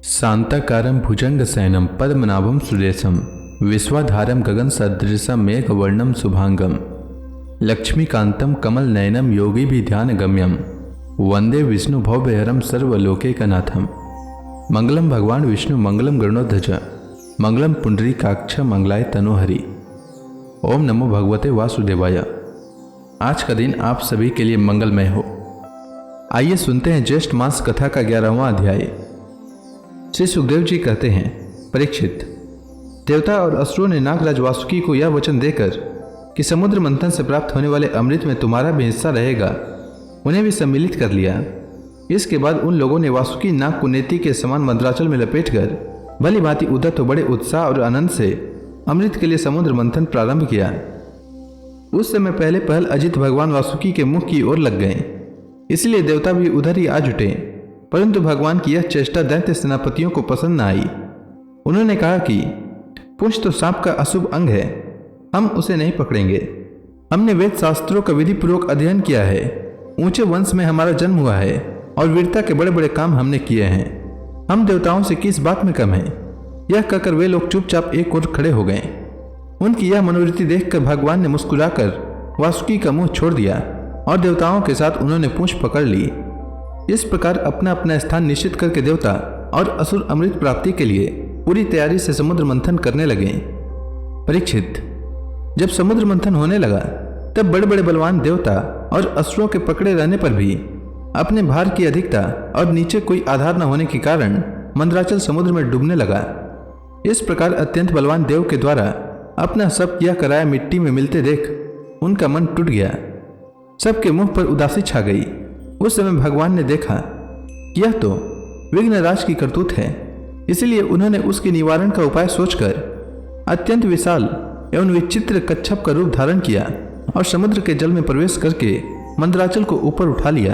शांताकारं भुजंगशयनं पद्मनाभं सुरेशं विश्वाधारं गगनसदृशं मेघवर्णं शुभांगं लक्ष्मीकान्तं कमलनयनं योगिभिध्यानगम्यं वंदे विष्णु भवभयहरं सर्वलोकैकनाथं। मंगलम भगवान विष्णु मंगलम गरुणध्वज मंगलम पुंडरीकाक्ष मंगलाय तनोहरि। ओम नमो भगवते वासुदेवाय। आज का दिन आप सभी के लिए मंगलमय हो। आइए सुनते हैं ज्येष्ठ मास कथा का 11वां अध्याय। श्री सुखदेव जी कहते हैं, परीक्षित, देवता और असुरों ने नागराज वासुकी को यह वचन देकर कि समुद्र मंथन से प्राप्त होने वाले अमृत में तुम्हारा भी हिस्सा रहेगा, उन्हें भी सम्मिलित कर लिया। इसके बाद उन लोगों ने वासुकी नाग को नेति के समान मंद्राचल में लपेटकर भली भांति उद्धत बड़े उत्साह और आनंद से अमृत के लिए समुद्र मंथन प्रारंभ किया। उस समय पहले पहल अजित भगवान वासुकी के मुख की ओर लग गए, इसलिए देवता भी उधर ही आ जुटे। परंतु भगवान की यह चेष्टा दैत्य सेनापतियों को पसंद न आई। उन्होंने कहा कि पुंछ तो सांप का अशुभ अंग है, हम उसे नहीं पकड़ेंगे। हमने वेद शास्त्रों का विधि पूर्वक अध्ययन किया है, ऊंचे वंश में हमारा जन्म हुआ है और वीरता के बड़े बड़े काम हमने किए हैं। हम देवताओं से किस बात में कम हैं? यह कहकर वे लोग चुपचाप एक ओर खड़े हो गए। उनकी यह मनोवृत्ति देखकर भगवान ने मुस्कुराकर वासुकी का मुंह छोड़ दिया और देवताओं के साथ उन्होंने पूंछ पकड़ ली। इस प्रकार अपना अपना स्थान निश्चित करके देवता और असुर अमृत प्राप्ति के लिए पूरी तैयारी से समुद्र मंथन करने लगे। परीक्षित, जब समुद्र मंथन होने लगा तब बड़े बड़े बलवान देवता और असुरों के पकड़े रहने पर भी अपने भार की अधिकता और नीचे कोई आधार न होने के कारण मंद्राचल समुद्र में डूबने लगा। इस प्रकार अत्यंत बलवान देव के द्वारा अपना सब किया कराया मिट्टी में मिलते देख उनका मन टूट गया। सबके मुंह पर उदासी छा गई। उस समय भगवान ने देखा कि यह तो विघ्नराज की करतूत है, इसलिए उन्होंने उसके निवारण का उपाय सोचकर अत्यंत विशाल एवं विचित्र कच्छप का रूप धारण किया और समुद्र के जल में प्रवेश करके मंद्राचल को ऊपर उठा लिया।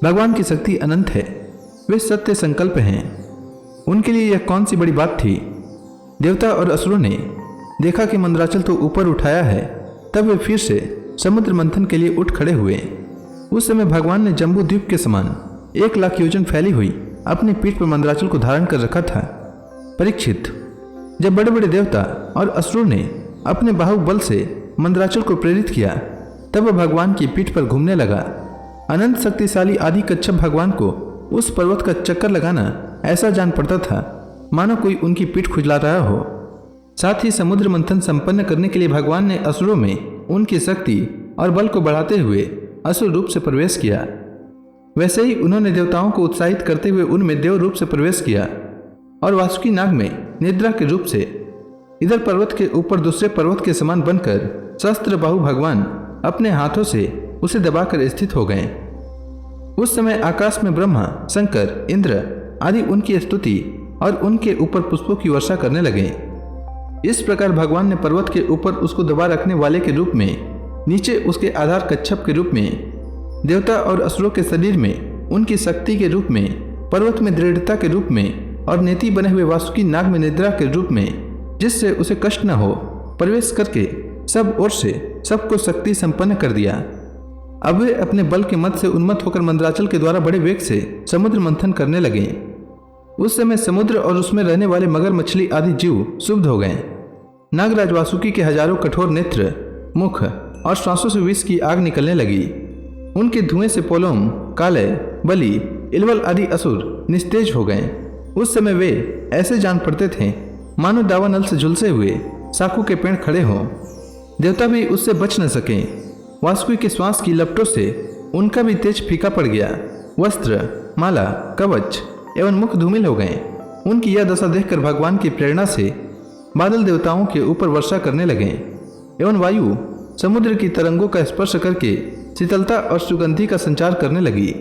भगवान की शक्ति अनंत है, वे सत्य संकल्प हैं। उनके लिए यह कौन सी बड़ी बात थी? देवता और असुरों ने देखा कि मंद्राचल तो ऊपर उठाया है, तब वे फिर से समुद्र मंथन के लिए उठ खड़े हुए। उस समय भगवान ने जम्बू द्वीप के समान 1,00,000 योजन फैली हुई अपनी पीठ पर मंद्राचल को धारण कर रखा था। परीक्षित, जब बड़े बड़े देवता और असुरों ने अपने बाहुबल से मंद्राचल को प्रेरित किया, तब वह भगवान की पीठ पर घूमने लगा। अनंत शक्तिशाली आदि कच्छप भगवान को उस पर्वत का चक्कर लगाना ऐसा जान पड़ता था मानो कोई उनकी पीठ खुजला रहा हो। साथ ही समुद्र मंथन संपन्न करने के लिए भगवान ने असुरों में उनकी शक्ति और बल को बढ़ाते हुए असुर रूप से प्रवेश किया। वैसे ही उन्होंने देवताओं को उत्साहित करते हुए उनमें देव रूप से प्रवेश किया और वासुकी नाग में निद्रा के रूप से इधर पर्वत के ऊपर दूसरे पर्वत के समान बनकर शस्त्र बाहु भगवान अपने हाथों से उसे दबाकर स्थित हो गए। उस समय आकाश में ब्रह्मा, शंकर, इंद्र आदि उनकी स्तुति और उनके ऊपर पुष्पों की वर्षा करने लगे। इस प्रकार भगवान ने पर्वत के ऊपर उसको दबा रखने वाले के रूप में, नीचे उसके आधार कच्छप के रूप में, देवता और असुरों के शरीर में उनकी शक्ति के रूप में, पर्वत में दृढ़ता के रूप में और नेति बने हुए वासुकी नाग में निद्रा के रूप में, जिससे उसे कष्ट न हो, प्रवेश करके सब ओर से सबको शक्ति संपन्न कर दिया। अब वे अपने बल के मद से उन्मत्त होकर मंद्राचल के द्वारा बड़े वेग से समुद्र मंथन करने लगे। उस समय समुद्र और उसमें रहने वाले मगर मछली आदि जीव शुद्ध हो गए। नागराज वासुकी के हजारों कठोर नेत्र, मुख और श्वासों से विष की आग निकलने लगी। उनके धुएं से पोलोम, काले, बलि, इलवल आदि असुर निस्तेज हो गए। उस समय वे ऐसे जान पड़ते थे मानो दावानल से झुलसे हुए साखू के पेड़ खड़े हों। देवता भी उससे बच न सके। वासुकी के श्वास की लपटों से उनका भी तेज फीका पड़ गया। वस्त्र, माला, कवच एवं मुख धूमिल हो गए। उनकी यह दशा देखकर भगवान की प्रेरणा से बादल देवताओं के ऊपर वर्षा करने लगे एवं वायु समुद्र की तरंगों का स्पर्श करके शीतलता और सुगंधि का संचार करने लगी।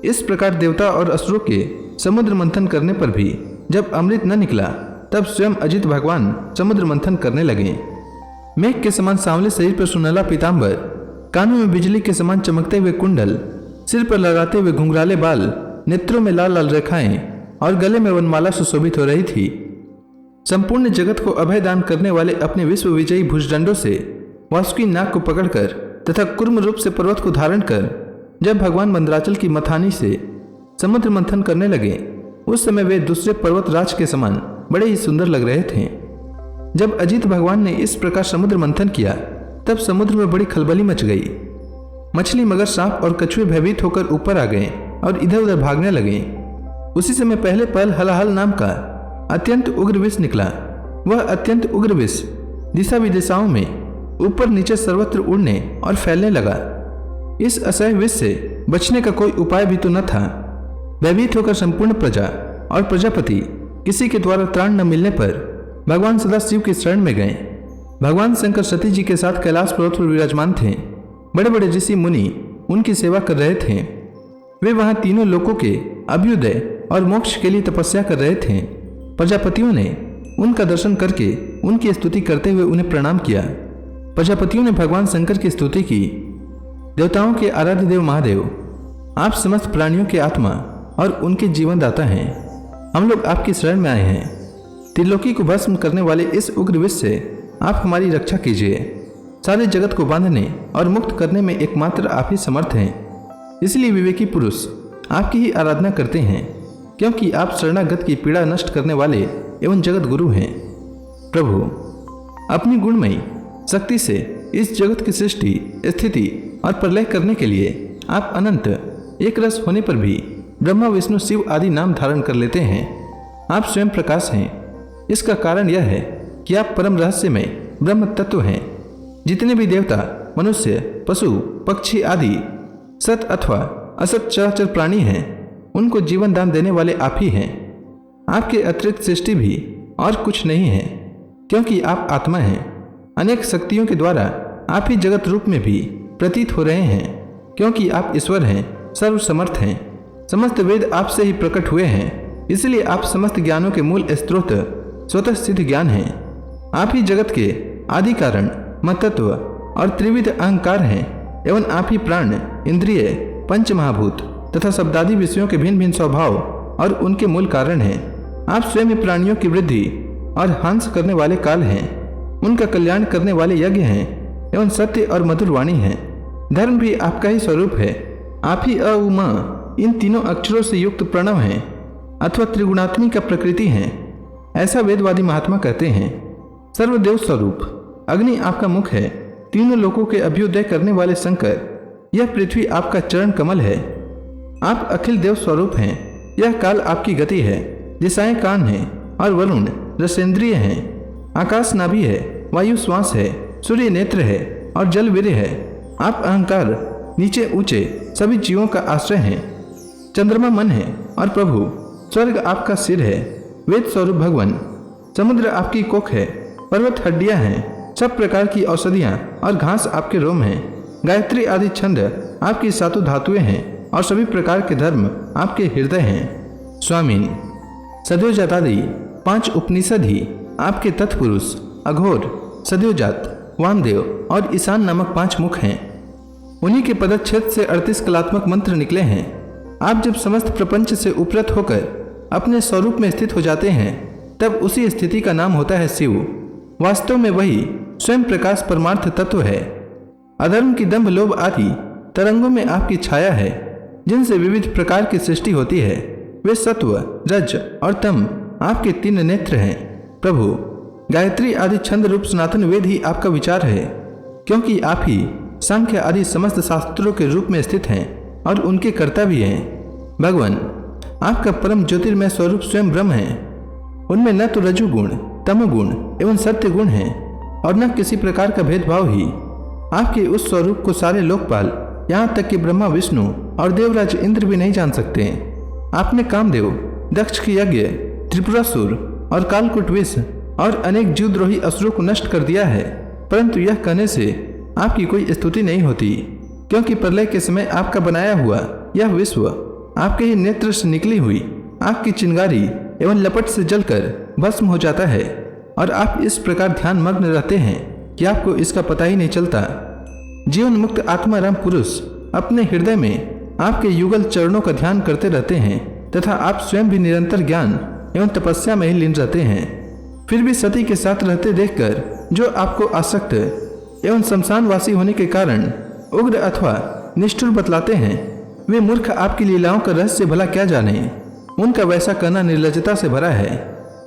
इस प्रकार देवता और असुरों के समुद्र मंथन करने पर भी जब अमृत न निकला, तब स्वयं अजित भगवान समुद्र मंथन करने लगे। मेघ के समान सांवले शरीर पर सुनहला पीताम्बर, कानों में बिजली के समान चमकते हुए कुंडल, सिर पर लगाते हुए घुंघराले बाल, नेत्रों में लाल लाल रेखाएं और गले में वनमाला सुशोभित हो रही थी। संपूर्ण जगत को अभय दान करने वाले अपने विश्व विजयी भुजदंडों से वासुकी नाग को पकड़कर तथा कुर्म रूप से पर्वत को धारण कर जब भगवान मंद्राचल की मथानी से समुद्र मंथन करने लगे, उस समय वे दूसरे पर्वतराज के समान बड़े ही सुंदर लग रहे थे। जब अजित भगवान ने इस प्रकार समुद्र मंथन किया तब समुद्र में बड़ी खलबली मच गई। मछली, मगर, सांप और कछुए भयभीत होकर ऊपर आ गए और इधर उधर भागने लगे। उसी समय पहले पहल हलाहल नाम का अत्यंत उग्र विष निकला। वह अत्यंत उग्र विष दिशा विदिशाओं में ऊपर नीचे सर्वत्र उड़ने और फैलने लगा। इस असह्य विष से बचने का कोई उपाय भी तो न था। भयभीत होकर संपूर्ण प्रजा और प्रजापति किसी के द्वारा त्राण न मिलने पर भगवान सदा शिव की शरण में गए। भगवान शंकर सती जी के साथ कैलाश पर्वत पर विराजमान थे। बड़े बड़े ऋषि मुनि उनकी सेवा कर रहे थे। वे वहां तीनों लोकों के अभ्युदय और मोक्ष के लिए तपस्या कर रहे थे। प्रजापतियों ने उनका दर्शन करके उनकी स्तुति करते हुए उन्हें प्रणाम किया। प्रजापतियों ने भगवान शंकर की स्तुति की। देवताओं के आराध्य देव महादेव, आप समस्त प्राणियों के आत्मा और उनके जीवनदाता हैं। हम लोग आपकी शरण में आए हैं। त्रिलोकी को भस्म करने वाले इस उग्र विष से आप हमारी रक्षा कीजिए। सारे जगत को बांधने और मुक्त करने में एकमात्र आप ही समर्थ हैं। इसलिए विवेकी पुरुष आपकी ही आराधना करते हैं, क्योंकि आप शरणागत की पीड़ा नष्ट करने वाले एवं जगत गुरु हैं। प्रभु, अपनी गुणमयी शक्ति से इस जगत की सृष्टि, स्थिति और प्रलय करने के लिए आप अनंत एक रस होने पर भी ब्रह्मा, विष्णु, शिव आदि नाम धारण कर लेते हैं। आप स्वयं प्रकाश हैं। इसका कारण यह है कि आप परम रहस्यमय ब्रह्म तत्व हैं। जितने भी देवता, मनुष्य, पशु, पक्षी आदि सत अथवा असत चराचर प्राणी हैं, उनको जीवन दान देने वाले आप ही हैं। आपके अतिरिक्त सृष्टि भी और कुछ नहीं है, क्योंकि आप आत्मा हैं। अनेक शक्तियों के द्वारा आप ही जगत रूप में भी प्रतीत हो रहे हैं, क्योंकि आप ईश्वर हैं, सर्वसमर्थ हैं। समस्त वेद आपसे ही प्रकट हुए हैं, इसलिए आप समस्त ज्ञानों के मूल स्रोत, स्वतः सिद्ध ज्ञान हैं। आप ही जगत के आदि कारण, महतत्व और त्रिविध अहंकार हैं, एवं आप ही प्राण, इंद्रिय, पंच महाभूत तथा शब्दादि विषयों के भिन्न भिन्न स्वभाव और उनके मूल कारण हैं। आप स्वयं ही प्राणियों की वृद्धि और हांस करने वाले काल हैं, उनका कल्याण करने वाले यज्ञ हैं, एवं सत्य और मधुर वाणी हैं। धर्म भी आपका ही स्वरूप है। आप ही अ, उ, म इन तीनों अक्षरों से युक्त प्रणव हैं, अथवा त्रिगुणात्मी का प्रकृति हैं, ऐसा वेदवादी महात्मा कहते हैं। सर्वदेव स्वरूप अग्नि आपका मुख है। तीनों लोकों के अभ्युदय करने वाले शंकर, यह पृथ्वी आपका चरण कमल है। आप अखिल देव स्वरूप हैं। यह काल आपकी गति है। दिशाएं कान हैं और वरुण रसेंद्रिय हैं। आकाश नाभि है, वायु श्वास है, सूर्य नेत्र है और जल वीर्य है। आप अहंकार, नीचे ऊंचे सभी जीवों का आश्रय हैं। चंद्रमा मन है और प्रभु, स्वर्ग आपका सिर है। वेद स्वरूप भगवान, समुद्र आपकी कोख है। पर्वत हड्डियां हैं। सब प्रकार की औषधियां और घास आपके रोम हैं। गायत्री आदि छंद आपकी सातों धातुएं हैं और सभी प्रकार के धर्म आपके हृदय हैं। स्वामीन, सद्योजातादि 5 उपनिषद ही आपके तत्पुरुष, अघोर, सद्योजात, वामदेव और ईशान नामक 5 मुख हैं। उन्हीं के पदच्छेद से 38 कलात्मक मंत्र निकले हैं। आप जब समस्त प्रपंच से उपरत होकर अपने स्वरूप में स्थित हो जाते हैं, तब उसी स्थिति का नाम होता है शिव। वास्तव में वही स्वयं प्रकाश परमार्थ तत्व है। अधर्म की दंभ, लोभ आदि तरंगों में आपकी छाया है, जिनसे विविध प्रकार की सृष्टि होती है। वे सत्व, रज और तम आपके 3 नेत्र हैं। प्रभु, गायत्री आदि छंद रूप सनातन वेद ही आपका विचार है, क्योंकि आप ही सांख्य आदि समस्त शास्त्रों के रूप में स्थित हैं और उनके कर्ता भी हैं। भगवान, आपका परम ज्योतिर्मय स्वरूप स्वयं ब्रह्म है। उनमें न तो रजुगुण, तमोगुण एवं सत्य गुण है और न किसी प्रकार का भेदभाव ही। आपके उस स्वरूप को सारे लोकपाल, यहाँ तक कि ब्रह्मा, विष्णु और देवराज इंद्र भी नहीं जान सकते। आपने कामदेव, दक्ष की यज्ञ, त्रिपुरासुर और कालकूट विष और अनेक जीवद्रोही असुरों को नष्ट कर दिया है, परंतु यह कहने से आपकी कोई स्तुति नहीं होती, क्योंकि प्रलय के समय आपका बनाया हुआ यह विश्व आपके ही नेत्र से निकली हुई आग की चिंगारी एवं लपट से जलकर भस्म हो जाता है और आप इस प्रकार ध्यान मग्न रहते हैं कि आपको इसका पता ही नहीं चलता। जीवन मुक्त आत्माराम पुरुष अपने हृदय में आपके युगल चरणों का ध्यान करते रहते हैं तथा आप स्वयं भी निरंतर ज्ञान एवं तपस्या में ही लीन रहते हैं। फिर भी सती के साथ रहते देखकर जो आपको आसक्त एवं शमशानवासी होने के कारण उग्र अथवा निष्ठुर बतलाते हैं, वे मूर्ख आपकी लीलाओं का रहस्य भला क्या जाने। उनका वैसा करना निर्लजता से भरा है।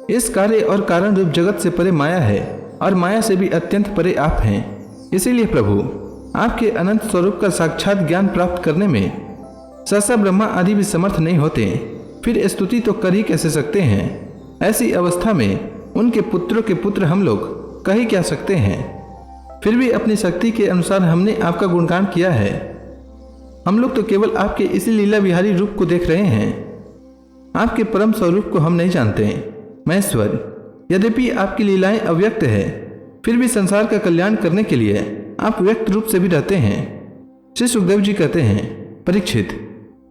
इस कार्य और कारण रूप जगत से परे माया है और माया से भी अत्यंत परे आप हैं। इसीलिए प्रभु, आपके अनंत स्वरूप का साक्षात ज्ञान प्राप्त करने में सहसा ब्रह्मा आदि भी समर्थ नहीं होते, फिर स्तुति तो कर ही कैसे सकते हैं। ऐसी अवस्था में उनके पुत्रों के पुत्र हम लोग कह ही क्या सकते हैं। फिर भी अपनी शक्ति के अनुसार हमने आपका गुणगान किया है। हम लोग तो केवल आपके इसी लीला विहारी रूप को देख रहे हैं, आपके परम स्वरूप को हम नहीं जानते। महेश्वर, यद्यपि आपकी लीलाएं अव्यक्त है, फिर भी संसार का कल्याण करने के लिए आप व्यक्त रूप से भी रहते हैं। श्री सुखदेव जी कहते हैं, परीक्षित,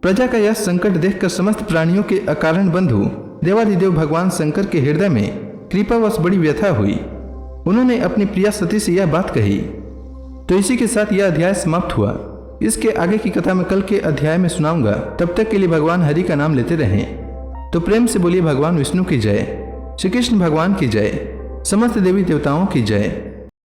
प्रजा का यह संकट देखकर समस्त प्राणियों के अकारण बंधु देवाधिदेव भगवान शंकर के हृदय में कृपावश बड़ी व्यथा हुई। उन्होंने अपनी प्रिया सती से यह बात कही। तो इसी के साथ यह अध्याय समाप्त हुआ। इसके आगे की कथा मैं कल के अध्याय में सुनाऊंगा। तब तक के लिए भगवान हरि का नाम लेते रहें। तो प्रेम से बोलिए भगवान विष्णु की जय, श्री कृष्ण भगवान की जय, समस्त देवी देवताओं की जय।